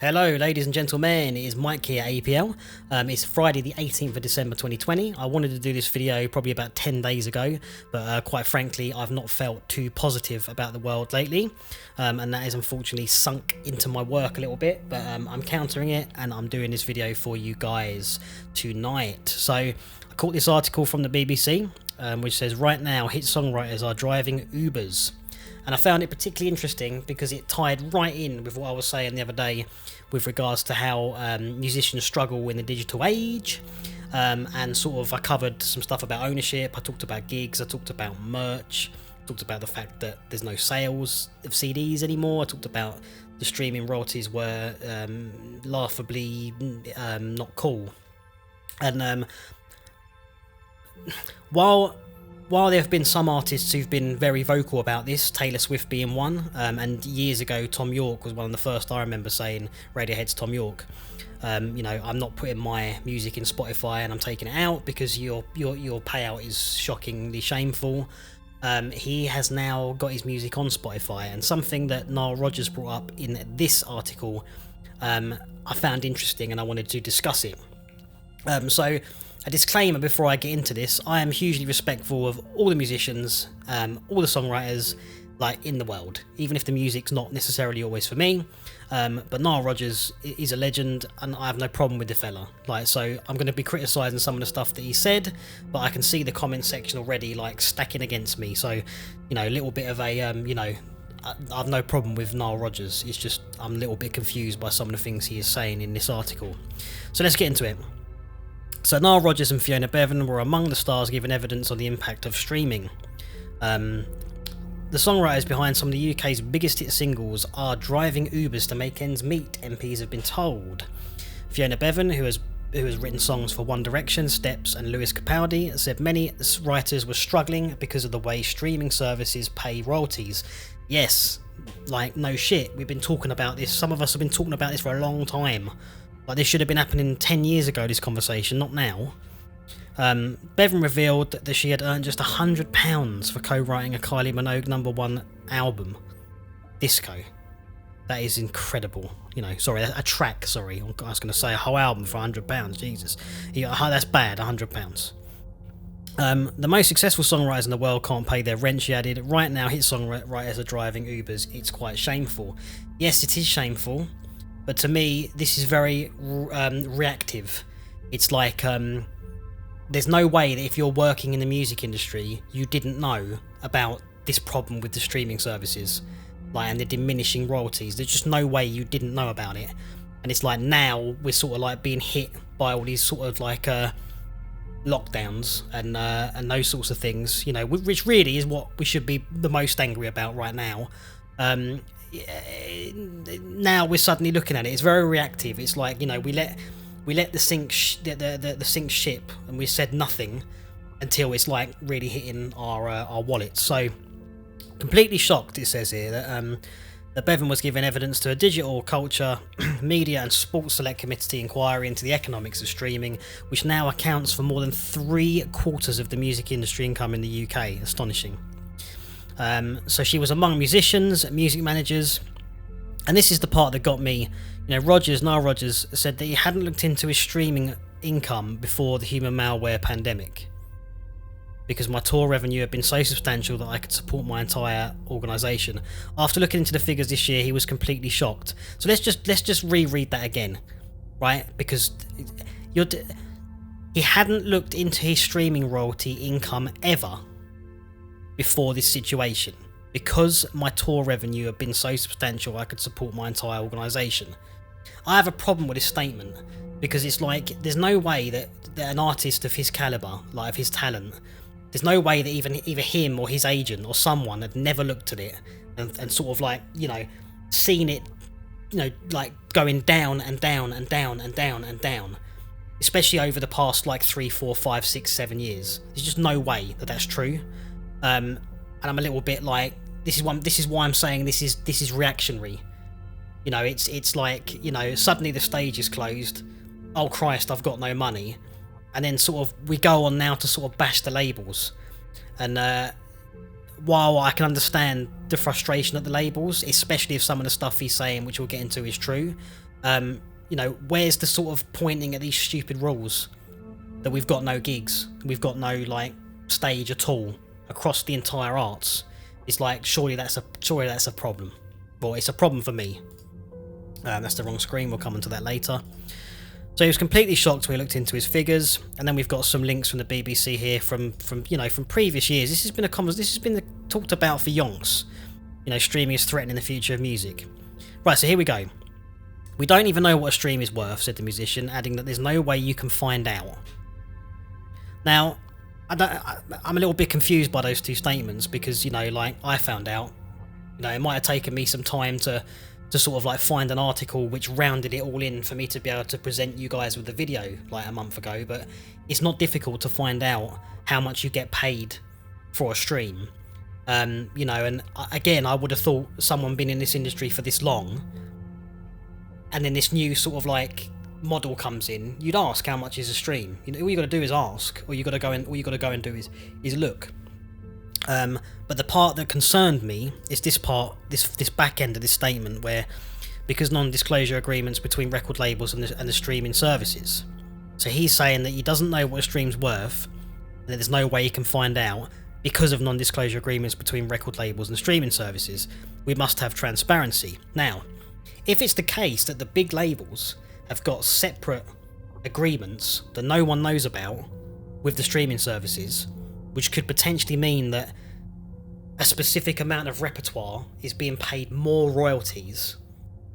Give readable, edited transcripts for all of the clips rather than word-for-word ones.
Hello ladies and gentlemen, it is Mike here at APL. It's Friday the 18th of December 2020. I wanted to do this video probably about 10 days ago, but quite frankly I've not felt too positive about the world lately, and that has unfortunately sunk into my work a little bit, but I'm countering it and I'm doing this video for you guys tonight. So I caught this article from the BBC which says right now hit songwriters are driving Ubers. And I found it particularly interesting because it tied right in with what I was saying the other day with regards to how musicians struggle in the digital age, and sort of I covered some stuff about ownership, I talked about gigs, I talked about merch, I talked about the fact that there's no sales of CDs anymore, I talked about the streaming royalties were laughably not cool. And while there have been some artists who've been very vocal about this, Taylor Swift being one, and years ago Tom York was one of the first I remember saying, Radiohead's Tom York, you know, I'm not putting my music in Spotify and I'm taking it out because your payout is shockingly shameful. He has now got his music on Spotify, and something that Nile Rodgers brought up in this article I found interesting and I wanted to discuss it. So a disclaimer before I get into this: I am hugely respectful of all the musicians, all the songwriters, like, in the world, even if the music's not necessarily always for me. But Nile Rodgers is a legend, and I have no problem with the fella. Like, so I'm going to be criticising some of the stuff that he said, but I can see the comment section already like stacking against me. So, you know, a little bit of a, you know, I've no problem with Nile Rodgers. It's just I'm a little bit confused by some of the things he is saying in this article. So let's get into it. So Nile Rodgers and Fiona Bevan were among the stars giving evidence on the impact of streaming. The songwriters behind some of the UK's biggest hit singles are driving Ubers to make ends meet, MPs have been told. Fiona Bevan, who has written songs for One Direction, Steps and Lewis Capaldi, said many writers were struggling because of the way streaming services pay royalties. Yes, like, no shit, we've been talking about this, some of us have been talking about this for a long time. Like, this should have been happening 10 years ago, this conversation, not now. Bevan revealed that she had earned just £100 for co-writing a Kylie Minogue #1 album, Disco. That is incredible. You know, sorry, a track, sorry. I was going to say a whole album for £100, Jesus. That's bad, £100. The most successful songwriters in the world can't pay their rent, she added. Right now, hit songwriters are driving Ubers. It's quite shameful. Yes, it is shameful. But to me, this is very reactive. It's like, there's no way that if you're working in the music industry, you didn't know about this problem with the streaming services, like, and the diminishing royalties. There's just no way you didn't know about it. And it's like now we're sort of like being hit by all these sort of like lockdowns and those sorts of things, you know, which really is what we should be the most angry about right now. Now we're suddenly looking at it. It's very reactive. It's like, you know, we let the sink ship, and we said nothing until it's like really hitting our wallets. So completely shocked, it says here, that Bevan was given evidence to a digital culture, media and sports select committee inquiry into the economics of streaming, which now accounts for more than 3/4 of the music industry income in the UK. Astonishing. So she was among musicians, music managers, and this is the part that got me. You know, Nile Rodgers said that he hadn't looked into his streaming income before the human malware pandemic, because my tour revenue had been so substantial that I could support my entire organisation. After looking into the figures this year, he was completely shocked. So let's just reread that again, right? Because he hadn't looked into his streaming royalty income ever before this situation, because my tour revenue had been so substantial I could support my entire organisation. I have a problem with this statement, because it's like, there's no way that an artist of his calibre, like of his talent, there's no way that either him or his agent or someone had never looked at it and sort of like, you know, seen it, you know, like going down and down and down and down and down, especially over the past like 3, 4, 5, 6, 7 years. There's just no way that that's true. And I'm a little bit like, this is why I'm saying this is reactionary. You know, it's like, you know, suddenly the stage is closed. Oh Christ, I've got no money. And then sort of we go on now to sort of bash the labels. And while I can understand the frustration at the labels, especially if some of the stuff he's saying, which we'll get into, is true, You know, where's the sort of pointing at these stupid rules that we've got no gigs, we've got no like stage at all across the entire arts? It's like surely that's a problem. Well, it's a problem for me. That's the wrong screen. We'll come onto that later. So he was completely shocked when we looked into his figures, and then we've got some links from the BBC here from previous years. This has been talked about for yonks. You know, streaming is threatening the future of music. Right, so here we go. We don't even know what a stream is worth, said the musician, adding that there's no way you can find out. Now, I'm a little bit confused by those two statements because, you know, like I found out, you know, it might have taken me some time to sort of like find an article which rounded it all in for me to be able to present you guys with the video like a month ago, but it's not difficult to find out how much you get paid for a stream. You know, and again, I would have thought someone been in this industry for this long, and then this new sort of like model comes in, you'd ask how much is a stream. You know, all you got to do is ask, or you got to go and do is look. But the part that concerned me is this part, this back end of this statement, where because non-disclosure agreements between record labels and the streaming services. So he's saying that he doesn't know what a stream's worth, and that there's no way he can find out because of non-disclosure agreements between record labels and streaming services. We must have transparency. Now, if it's the case that the big labels have got separate agreements that no one knows about with the streaming services, which could potentially mean that a specific amount of repertoire is being paid more royalties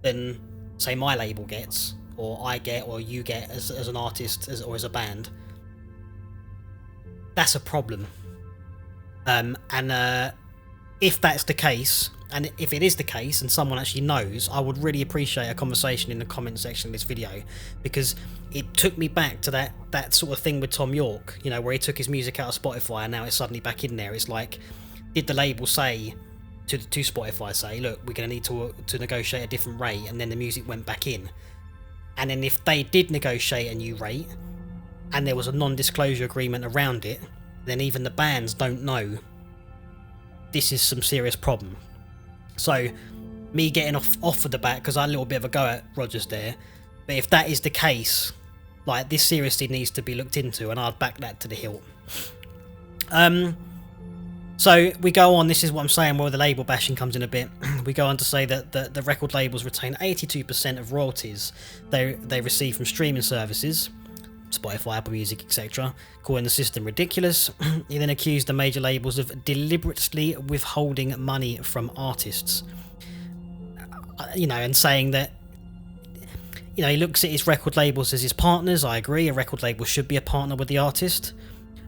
than, say, my label gets, or I get, or you get as an artist or as a band, that's a problem. If that's the case, and if it is the case and someone actually knows, I would really appreciate a conversation in the comment section of this video, because it took me back to that sort of thing with Tom York, you know, where he took his music out of Spotify and now it's suddenly back in there. It's like, did the label say to Spotify, say, look, we're going to need to negotiate a different rate, and then the music went back in? And then if they did negotiate a new rate and there was a non-disclosure agreement around it, then even the bands don't know. This is some serious problem. So, me getting off of the bat, because I had a little bit of a go at Rogers there, but if that is the case, like, this seriously needs to be looked into, and I'd back that to the hilt. So, we go on, this is what I'm saying, where the label bashing comes in a bit. We go on to say that the record labels retain 82% of royalties they receive from streaming services, Spotify, Apple Music, etc., calling the system ridiculous. He then accused the major labels of deliberately withholding money from artists. You know, and saying that, you know, he looks at his record labels as his partners. I agree, a record label should be a partner with the artist.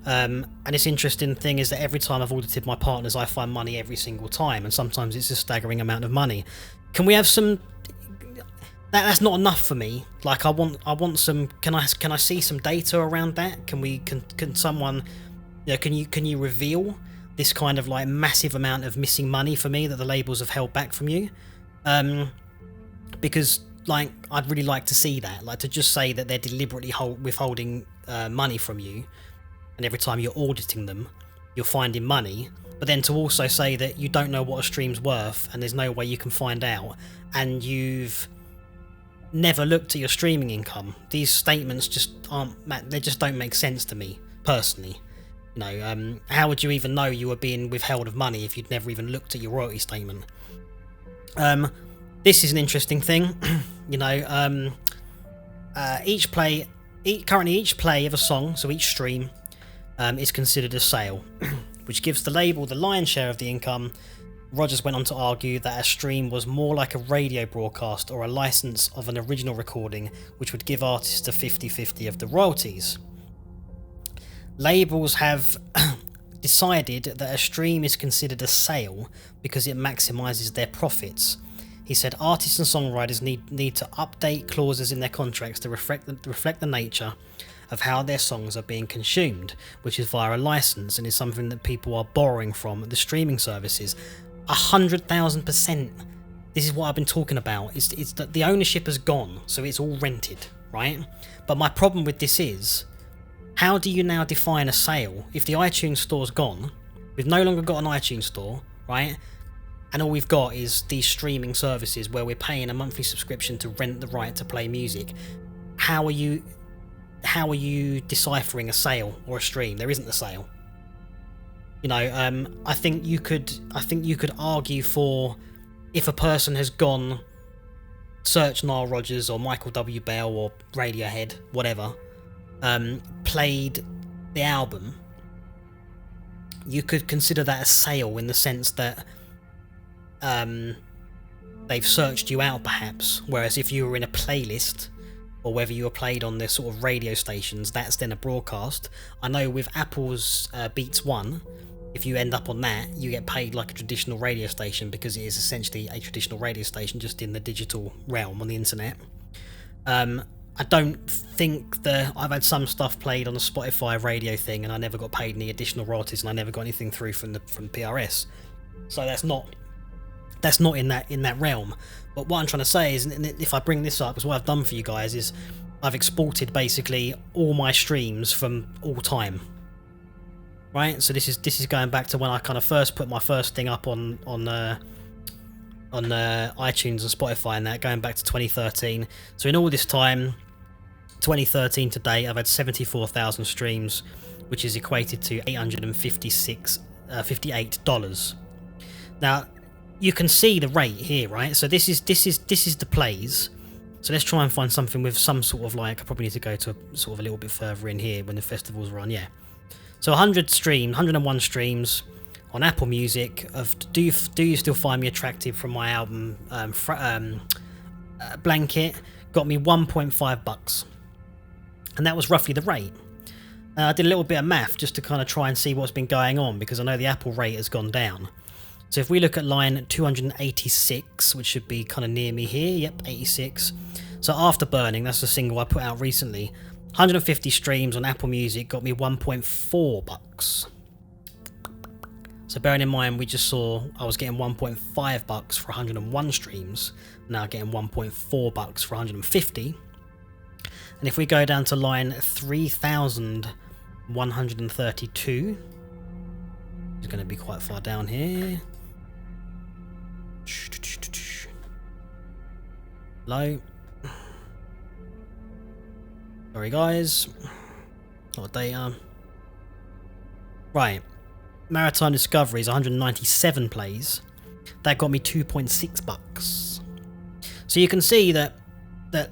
And this interesting thing is that every time I've audited my partners, I find money every single time, and sometimes it's a staggering amount of money. Can we have some... That's not enough for me. Like, I want some. Can I see some data around that? Can someone, you know, can you reveal this kind of like massive amount of missing money for me that the labels have held back from you? Because like I'd really like to see that. Like, to just say that they're deliberately withholding money from you, and every time you're auditing them, you're finding money. But then to also say that you don't know what a stream's worth and there's no way you can find out, and you've never looked at your streaming income. These statements just they just don't make sense to me personally. You know, how would you even know you were being withheld of money if you'd never even looked at your royalty statement? This is an interesting thing. You know, currently each play of a song, so each stream, is considered a sale, which gives the label the lion's share of the income. Rogers went on to argue that a stream was more like a radio broadcast or a license of an original recording, which would give artists a 50-50 of the royalties. Labels have decided that a stream is considered a sale because it maximises their profits. He said artists and songwriters need to update clauses in their contracts to reflect the nature of how their songs are being consumed, which is via a license and is something that people are borrowing from the streaming services. 100,000%. This is what I've been talking about. It's that the ownership has gone, so it's all rented, right? But my problem with this is, how do you now define a sale if the iTunes store's gone? We've no longer got an iTunes store, right? and all we've got is these streaming services where we're paying a monthly subscription to rent the right to play music. How are you deciphering a sale or a stream? There isn't a sale. You know, I think you could argue for, if a person has gone search Nile Rodgers or Michael W. Bell or Radiohead, whatever, played the album, you could consider that a sale in the sense that they've searched you out perhaps, whereas if you were in a playlist, or whether you were played on the sort of radio stations, that's then a broadcast. I know with Apple's Beats One, if you end up on that, you get paid like a traditional radio station, because it is essentially a traditional radio station just in the digital realm on the internet. I don't think I've had some stuff played on a Spotify radio thing and I never got paid any additional royalties, and I never got anything through from PRS. So that's not in that realm. But what I'm trying to say is, if I bring this up, because what I've done for you guys is I've exported basically all my streams from all time. Right? So this is going back to when I kind of first put my first thing up on iTunes and Spotify and that, going back to 2013. So in all this time, 2013 to date, I've had 74,000 streams, which is equated to $858. Now, you can see the rate here, right? So this is the plays. So let's try and find something with some sort of like, I probably need to go to sort of a little bit further in here when the festivals are on, yeah. So 101 streams on Apple Music of Do You Still Find Me Attractive from my album Blanket, got me $1.5, and that was roughly the rate. I did a little bit of math just to kind of try and see what's been going on, because I know the Apple rate has gone down. So if we look at line 286, which should be kind of near me here, yep, 86. So After Burning, that's the single I put out recently, 150 streams on Apple Music got me $1.4. So bearing in mind, we just saw I was getting $1.5 for 101 streams, now getting $1.4 for 150. And if we go down to line 3,132, it's going to be quite far down here. Low. Sorry guys, a lot of data. Right, Maritime Discoveries, 197 plays. That got me $2.6. So you can see that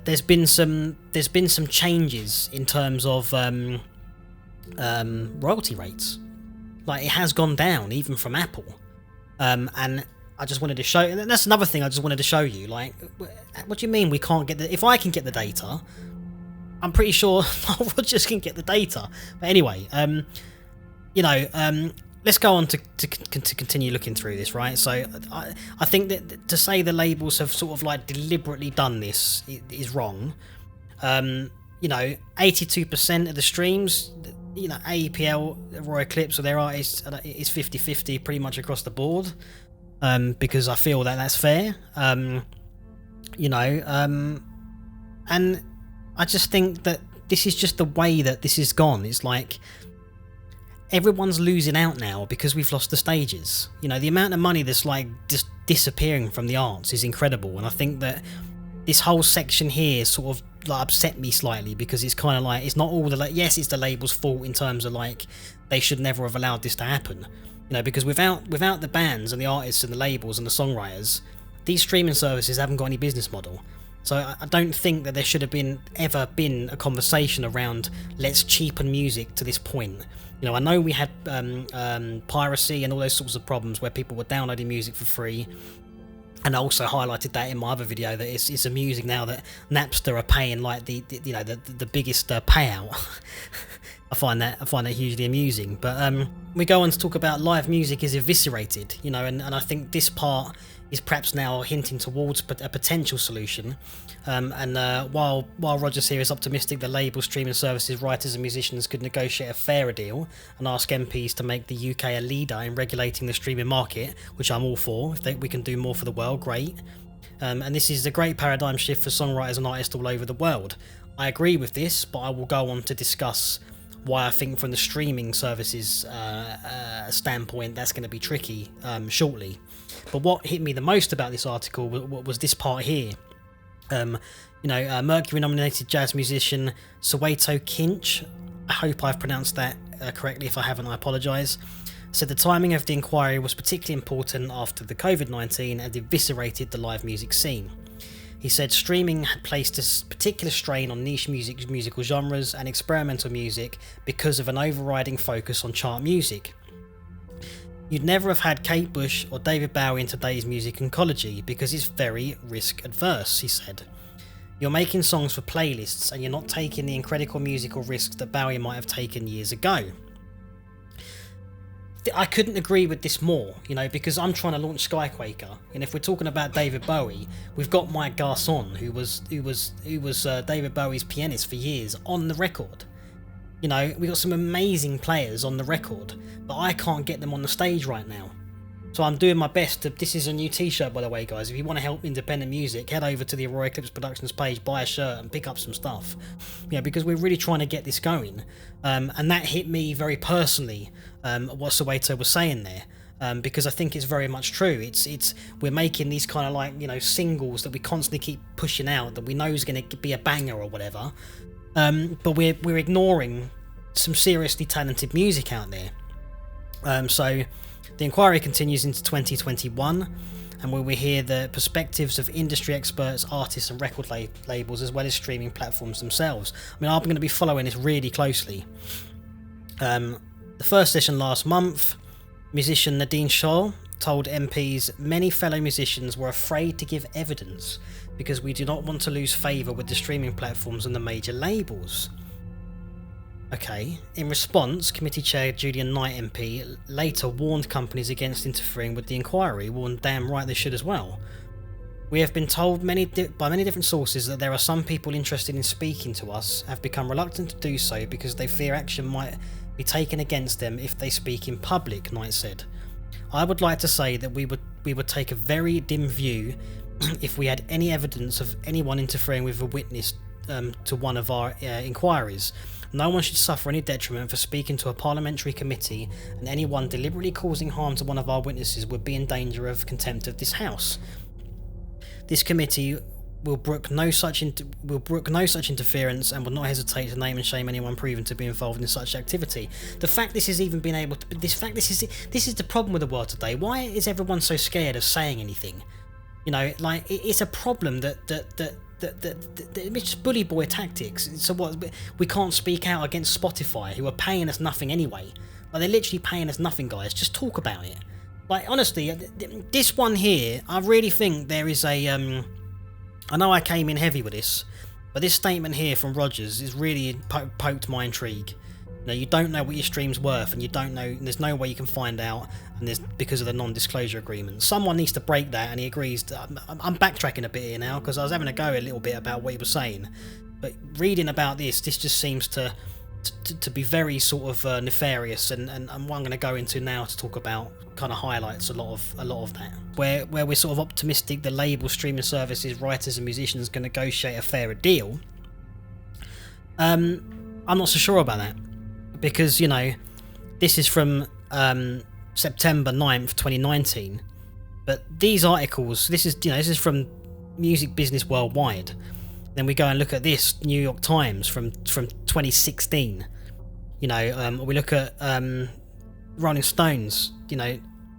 there's been some changes in terms of royalty rates. Like, it has gone down even from Apple, and I just wanted to show, and that's another thing I just wanted to show you. Like, what do you mean we can't get the? If I can get the data, I'm pretty sure Rodgers can get the data. But anyway, let's go on to continue looking through this, right? So I think that to say the labels have sort of like deliberately done this is wrong. 82% of the streams, AEPL, Royal Eclipse, or their artists is 50-50 pretty much across the board, because I feel that that's fair. And I just think that this is just the way that this has gone. It's like everyone's losing out now because we've lost the stages. The amount of money that's like just disappearing from the arts is incredible, and I think that this whole section here sort of like upset me slightly, because it's kind of like, it's not all the yes, it's the label's fault in terms of like they should never have allowed this to happen. Because without the bands and the artists and the labels and the songwriters, these streaming services haven't got any business model. So I don't think that there should have ever been a conversation around let's cheapen music to this point. I know we had piracy and all those sorts of problems where people were downloading music for free, and I also highlighted that in my other video, that it's amusing now that Napster are paying like the biggest payout. I find that hugely amusing. But we go on to talk about live music is eviscerated, and I think this part is perhaps now hinting towards a potential solution. While Rodgers here is optimistic that labels, streaming services, writers and musicians could negotiate a fairer deal and ask MPs to make the UK a leader in regulating the streaming market, which I'm all for. If we can do more for the world, great. And this is a great paradigm shift for songwriters and artists all over the world. I agree with this, but I will go on to discuss why I think from the streaming services standpoint that's going to be tricky shortly. But what hit me the most about this article was this part here. Mercury nominated jazz musician Soweto Kinch, I hope I've pronounced that correctly. If I haven't, I apologise, said the timing of the inquiry was particularly important after the COVID-19 had eviscerated the live music scene. He said streaming had placed a particular strain on niche musical genres and experimental music because of an overriding focus on chart music. You'd never have had Kate Bush or David Bowie in today's music oncology because it's very risk adverse, he said. You're making songs for playlists and you're not taking the incredible musical risks that Bowie might have taken years ago. I couldn't agree with this more, because I'm trying to launch Skyquaker, and if we're talking about David Bowie, we've got Mike Garson, who was David Bowie's pianist for years on the record. We got some amazing players on the record, but I can't get them on the stage right now. So I'm doing my best to. This is a new T-shirt, by the way, guys. If you want to help independent music, head over to the Aurora Eclipse Productions page, buy a shirt, and pick up some stuff. Because we're really trying to get this going, and that hit me very personally. What Soweto was saying there, because I think it's very much true. It's we're making these kind of singles that we constantly keep pushing out that we know is going to be a banger or whatever, but we're ignoring some seriously talented music out there. So the inquiry continues into 2021, and where we hear the perspectives of industry experts, artists and record labels, as well as streaming platforms themselves. I'm going to be following this really closely. The first session last month, musician Nadine Scholl told MPs many fellow musicians were afraid to give evidence because we do not want to lose favour with the streaming platforms and the major labels. Okay. In response, committee chair Julian Knight MP later warned companies against interfering with the inquiry, warned damn right they should as well. We have been told by many different sources that there are some people interested in speaking to us have become reluctant to do so because they fear action might be taken against them if they speak in public, Knight said. I would like to say that we would take a very dim view if we had any evidence of anyone interfering with a witness to one of our inquiries. No one should suffer any detriment for speaking to a parliamentary committee, and anyone deliberately causing harm to one of our witnesses would be in danger of contempt of this House. This committee will brook no such interference and will not hesitate to name and shame anyone proven to be involved in such activity. The fact this has even been able to, this is the problem with the world today. Why is everyone so scared of saying anything? It's a problem that it's just bully boy tactics. So what? We can't speak out against Spotify, who are paying us nothing anyway. They're literally paying us nothing, guys. Just talk about it. Honestly, this one here, I really think there is a. I know I came in heavy with this, but this statement here from Rogers is really poked my intrigue. You don't know what your stream's worth, and you don't know. And there's no way you can find out, and there's because of the non-disclosure agreement. Someone needs to break that, and he agrees. I'm backtracking a bit here now because I was having a go a little bit about what he was saying, but reading about this just seems to be very sort of nefarious, and what I'm going to go into now to talk about kind of highlights a lot of that. Where we're sort of optimistic the label, streaming services, writers and musicians can negotiate a fairer deal. I'm not so sure about that. Because, this is from September 9th, 2019. But these articles, this is from Music Business Worldwide. Then we go and look at this, New York Times, from 2016. We look at Rolling Stones,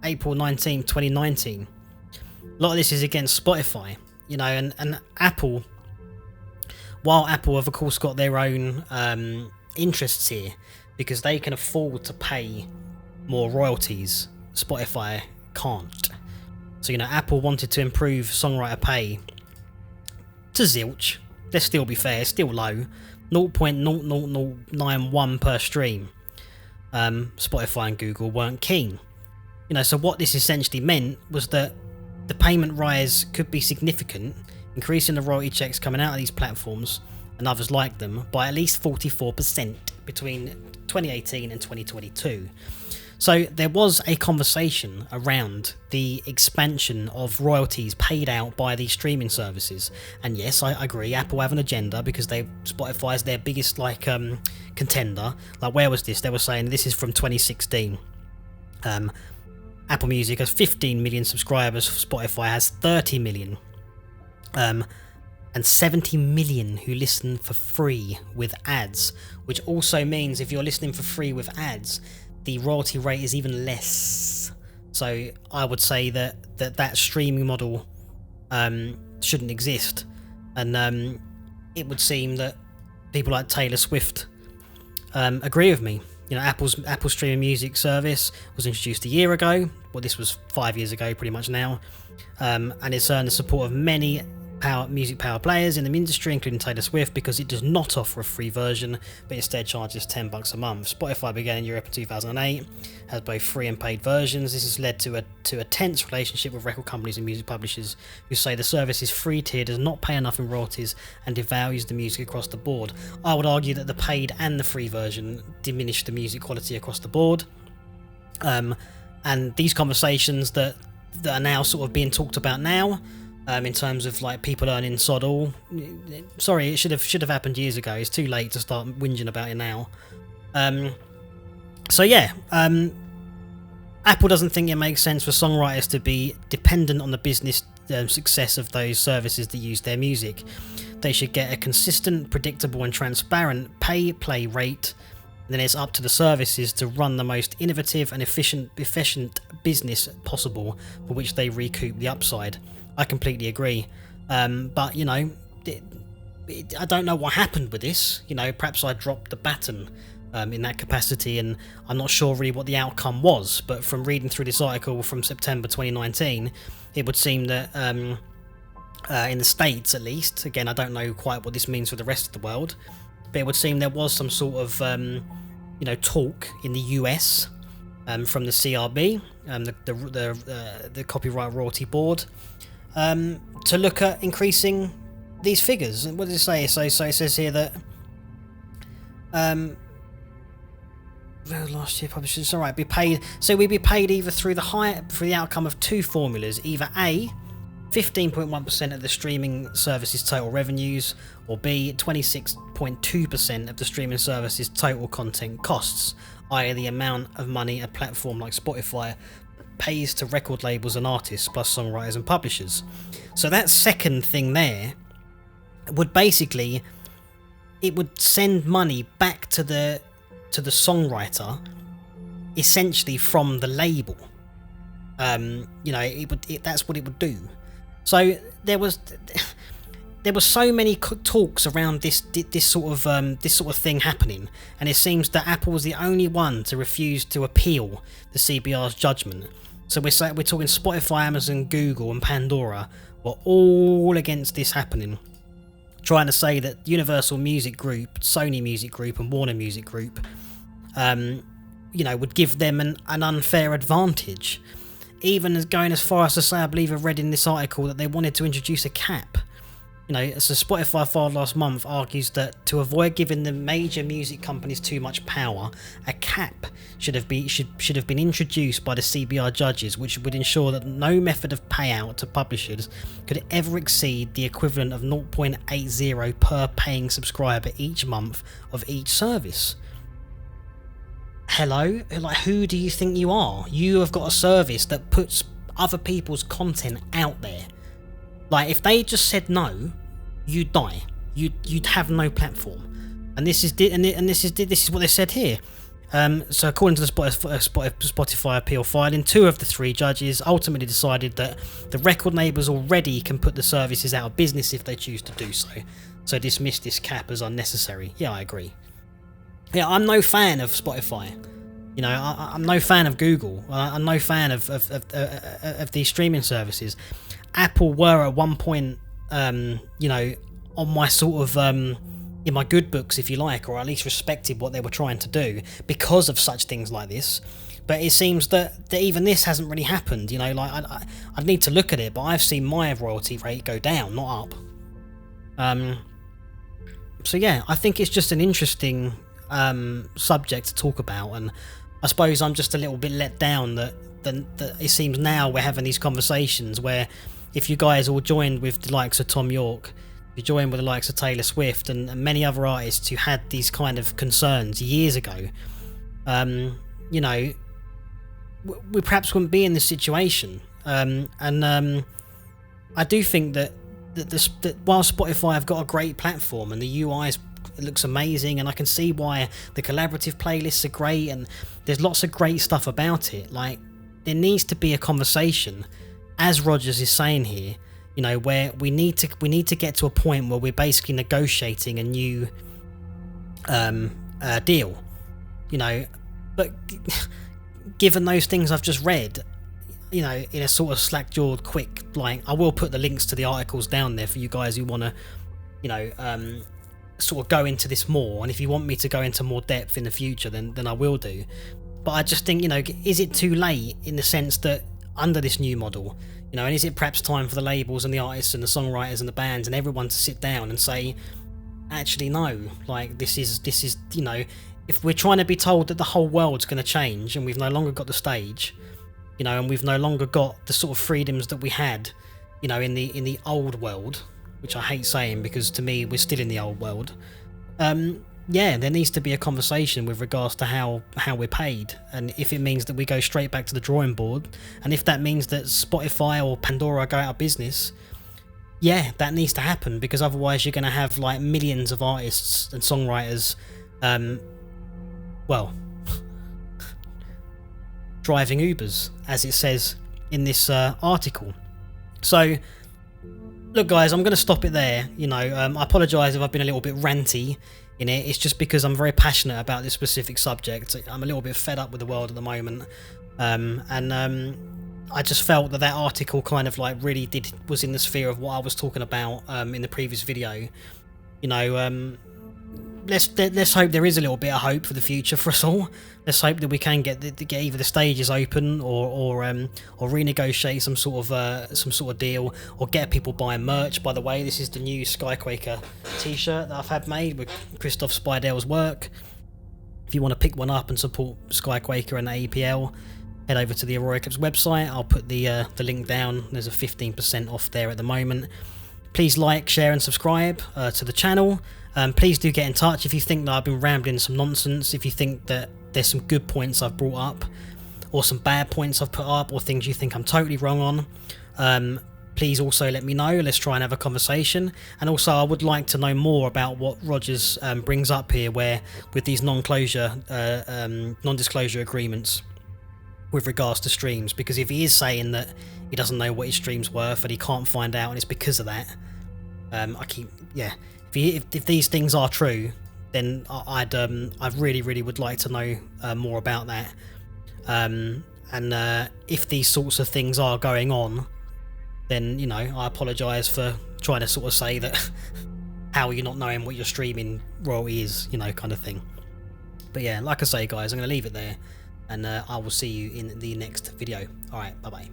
April 19, 2019. A lot of this is against Spotify, and Apple. While Apple have, of course, got their own interests here, because they can afford to pay more royalties, Spotify can't. So, Apple wanted to improve songwriter pay to zilch. Let's still be fair, it's still low. 0.00091 per stream. Spotify and Google weren't keen. So what this essentially meant was that the payment rise could be significant, increasing the royalty checks coming out of these platforms and others like them by at least 44% between 2018 and 2022. So there was a conversation around the expansion of royalties paid out by these streaming services, and yes, I agree, Apple have an agenda because Spotify is their biggest contender. Like, where was this? They were saying this is from 2016. Apple Music has 15 million subscribers, Spotify has 30 million. And 70 million who listen for free with ads, which also means if you're listening for free with ads, the royalty rate is even less. So I would say that streaming model shouldn't exist, and it would seem that people like Taylor Swift agree with me. You know, Apple's streaming music service was introduced a year ago. Well, this was 5 years ago, pretty much now, and it's earned the support of many music power players in the industry, including Taylor Swift, because it does not offer a free version, but instead charges $10 a month. Spotify began in Europe in 2008, has both free and paid versions. This has led to a tense relationship with record companies and music publishers who say the service's free tier does not pay enough in royalties and devalues the music across the board. I would argue that the paid and the free version diminish the music quality across the board. And these conversations that are now sort of being talked about now, in terms of like people earning sod all. Sorry, it should have happened years ago. It's too late to start whinging about it now. So yeah, Apple doesn't think it makes sense for songwriters to be dependent on the business success of those services that use their music. They should get a consistent, predictable and transparent pay-play rate, and then it's up to the services to run the most innovative and efficient business possible, for which they recoup the upside. I completely agree, but you know, I don't know what happened with this. You know, perhaps I dropped the baton in that capacity, and I'm not sure really what the outcome was. But from reading through this article from September 2019, it would seem that in the States, at least, again, I don't know quite what this means for the rest of the world, but it would seem there was some sort of talk in the US from the CRB, the Copyright Royalty Board, to look at increasing these figures. What does it say? So it says here that last year publishers, all right, be paid. So we'd be paid either through the outcome of two formulas: either A, 15.1% of the streaming service's total revenues, or B, 26.2% of the streaming service's total content costs, i.e. the amount of money a platform like Spotify pays to record labels and artists, plus songwriters and publishers. So that second thing there would basically, it would send money back to the songwriter, essentially from the label. That's what it would do. So there was so many talks around this sort of thing happening, and it seems that Apple was the only one to refuse to appeal the CBR's judgment. So we're talking Spotify, Amazon, Google, and Pandora were all against this happening, trying to say that Universal Music Group, Sony Music Group, and Warner Music Group, would give them an unfair advantage. Even as going as far as to say, I believe I read in this article, that they wanted to introduce a cap. So Spotify filed last month argues that to avoid giving the major music companies too much power, a cap should have been introduced by the CBR judges, which would ensure that no method of payout to publishers could ever exceed the equivalent of 0.80 per paying subscriber each month of each service. Hello? Like, who do you think you are? You have got a service that puts other people's content out there. Like, if they just said no, you'd die. You'd have no platform. And this is what they said here. So according to the Spotify appeal filing, 2 of the 3 judges ultimately decided that the record labels already can put the services out of business if they choose to do so. So dismissed this cap as unnecessary. Yeah, I agree. Yeah, I'm no fan of Spotify. I'm no fan of Google. I'm no fan of these streaming services. Apple were at one point, on my sort of, in my good books, if you like, or at least respected what they were trying to do because of such things like this. But it seems that even this hasn't really happened. I'd need to look at it, but I've seen my royalty rate go down, not up. So yeah, I think it's just an interesting subject to talk about, and I suppose I'm just a little bit let down that it seems now we're having these conversations where if you guys all joined with the likes of Tom York, you joined with the likes of Taylor Swift and many other artists who had these kind of concerns years ago, you know, we perhaps wouldn't be in this situation. I do think that while Spotify have got a great platform and the UI looks amazing, and I can see why the collaborative playlists are great and there's lots of great stuff about it, like, there needs to be a conversation, as Rogers is saying here, you know, where we need to get to a point where we're basically negotiating a new deal, you know. But given those things I've just read, you know, in a sort of slack-jawed, quick, like, I will put the links to the articles down there for you guys who want to, you know, sort of go into this more, and if you want me to go into more depth in the future, then I will do. But I just think, you know, is it too late in the sense that under this new model, you know, and is it perhaps time for the labels and the artists and the songwriters and the bands and everyone to sit down and say, actually no, like, this is, you know, if we're trying to be told that the whole world's going to change and we've no longer got the stage, you know, and we've no longer got the sort of freedoms that we had, you know, in the old world, which I hate saying because to me we're still in the old world, yeah, there needs to be a conversation with regards to how we're paid, and if it means that we go straight back to the drawing board, and if that means that Spotify or Pandora go out of business, yeah, that needs to happen, because otherwise you're going to have like millions of artists and songwriters, well, driving Ubers, as it says in this article. So, look guys, I'm going to stop it there. You know, I apologise if I've been a little bit ranty in it. It's just because I'm very passionate about this specific subject. I'm a little bit fed up with the world at the moment, I just felt that article kind of like really was in the sphere of what I was talking about in the previous video. You know, let's hope there is a little bit of hope for the future for us all. Let's hope that we can get either the stages open or renegotiate some sort of deal, or get people buying merch. By the way, this is the new Skyquaker t-shirt that I've had made with Christoph Spidell's work. If you want to pick one up and support Skyquaker and the APL, head over to the Aurora Eclipse website. I'll put the link down. There's a 15% off there at the moment. Please like, share and subscribe to the channel. Please do get in touch if you think that I've been rambling some nonsense, if you think that there's some good points I've brought up, or some bad points I've put up, or things you think I'm totally wrong on. Please also let me know. Let's try and have a conversation. And also I would like to know more about what Rogers brings up here, where with these non-disclosure agreements with regards to streams, because if he is saying that he doesn't know what his stream's worth and he can't find out and it's because of that, if these things are true, then I really would like to know more about that. And if these sorts of things are going on, then, you know, I apologise for trying to sort of say that how are you not knowing what your streaming royalty is, you know, kind of thing. But yeah, like I say guys, I'm going to leave it there, and I will see you in the next video. Alright, bye bye.